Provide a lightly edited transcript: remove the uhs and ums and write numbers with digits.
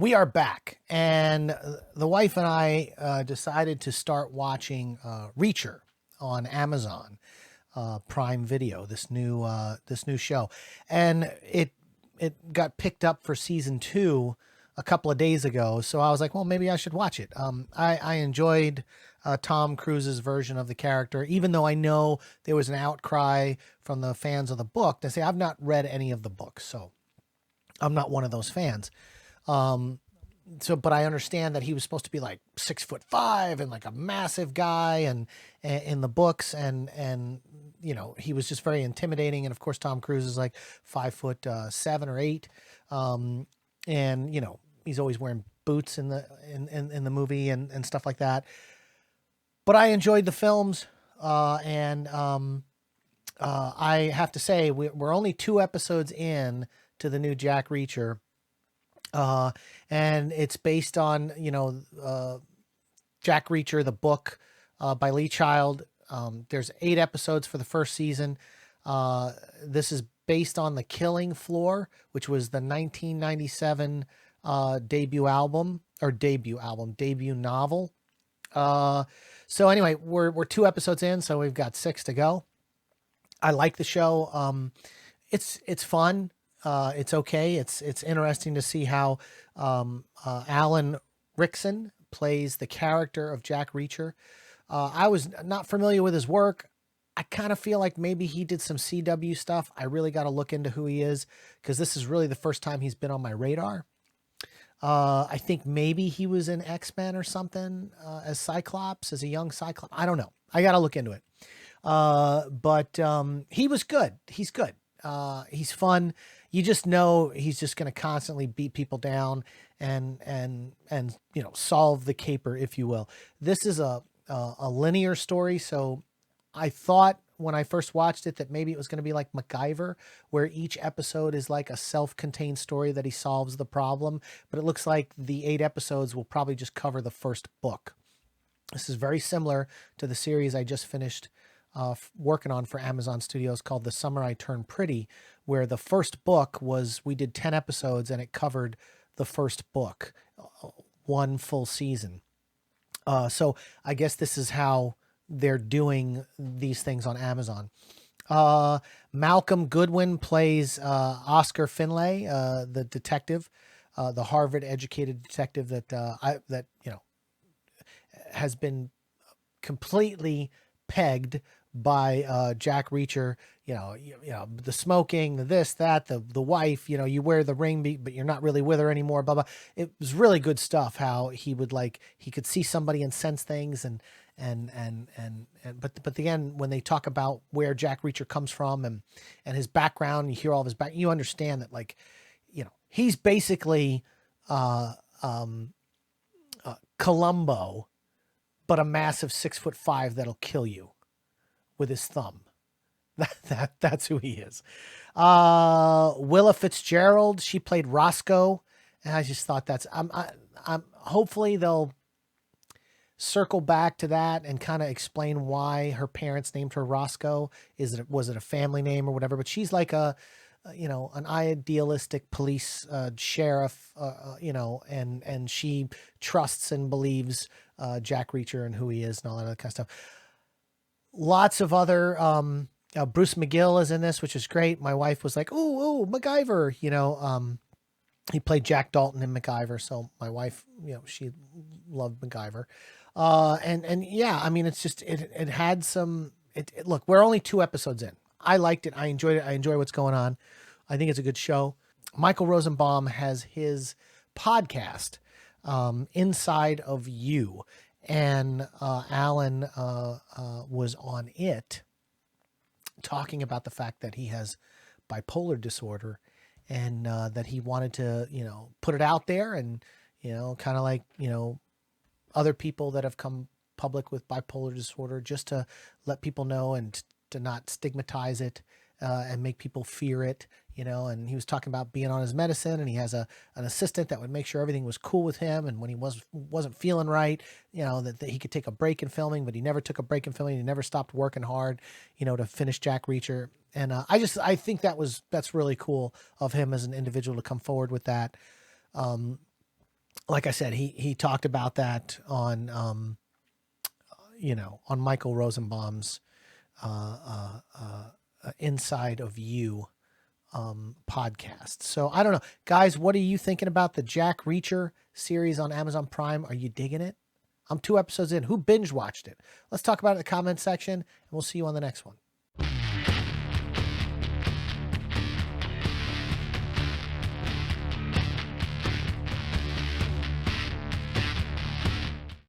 We are back, and the wife and I decided to start watching Reacher on Amazon Prime Video. This new show, and it got picked up for season 2 a couple of days ago. So I was like, well, maybe I should watch it. I enjoyed Tom Cruise's version of the character, even though I know there was an outcry from the fans of the book to say I've not read any of the books, so I'm not one of those fans. Um, but I understand that he was supposed to be like 6'5" and like a massive guy, and in the books, and he was just very intimidating. And of course, Tom Cruise is like 5'7" or 8, and he's always wearing boots in the movie and stuff like that. But I enjoyed the films, and I have to say we're only 2 episodes in to the new Jack Reacher. Uh, and it's based on, Jack Reacher, the book, by Lee Child. There's 8 episodes for the first season. This is based on The Killing Floor, which was the 1997 debut novel. So anyway, we're 2 episodes in, so we've got 6 to go. I like the show. It's fun. It's okay. It's interesting to see how Alan Ritchson plays the character of Jack Reacher. I was not familiar with his work. I kind of feel like maybe he did some CW stuff. I really got to look into who he is, because this is really the first time he's been on my radar. I think maybe he was in X-Men or something, as Cyclops, as a young Cyclops. I don't know. I got to look into it. But he was good. He's good. He's fun. You just know he's just going to constantly beat people down and solve the caper, if you will. This is a linear story, so I thought when I first watched it that maybe it was going to be like MacGyver, where each episode is like a self-contained story that he solves the problem. But it looks like the 8 episodes will probably just cover the first book. This is very similar to the series I just finished working on for Amazon Studios, called The Summer I Turned Pretty, where the first book we did 10 episodes and it covered the first book, one full season. So I guess this is how they're doing these things on Amazon. Malcolm Goodwin plays Oscar Finlay, the detective, the Harvard educated detective that has been completely pegged by Jack Reacher. The smoking, the this, that, the wife, you wear the ring, but you're not really with her anymore, blah, blah. It was really good stuff, how he could see somebody and sense things. But again, when they talk about where Jack Reacher comes from and his background, you hear all of his back, you understand that, he's basically, Columbo, but a massive 6'5" that'll kill you with his thumb. That's who he is. Willa Fitzgerald, she played Roscoe, and I just thought I'm hopefully they'll circle back to that and kind of explain why her parents named her Roscoe. Was it a family name or whatever? But she's like an idealistic police sheriff, and she trusts and believes Jack Reacher and who he is and all that other kind of stuff. Lots of other, Bruce McGill is in this, which is great. My wife was like, "Ooh, MacGyver," he played Jack Dalton in MacGyver. So my wife, she loved MacGyver. And yeah, I mean, it's just, it had some, look, we're only 2 episodes in. I liked it. I enjoyed it. I enjoy what's going on. I think it's a good show. Michael Rosenbaum has his podcast, Inside of You. And Alan was on it talking about the fact that he has bipolar disorder, and that he wanted to, put it out there, and, kind of like, other people that have come public with bipolar disorder, just to let people know and to not stigmatize it, and make people fear it, and he was talking about being on his medicine, and he has an assistant that would make sure everything was cool with him. And when he wasn't feeling right, that he could take a break in filming, but he never took a break in filming. He never stopped working hard, to finish Jack Reacher. And I think that's really cool of him as an individual to come forward with that. like I said, he talked about that on on Michael Rosenbaum's Inside of You podcast. So I don't know, guys. What are you thinking about the Jack Reacher series on Amazon Prime? Are you digging it? I'm 2 episodes in. Who binge watched it? Let's talk about it in the comment section, and we'll see you on the next one.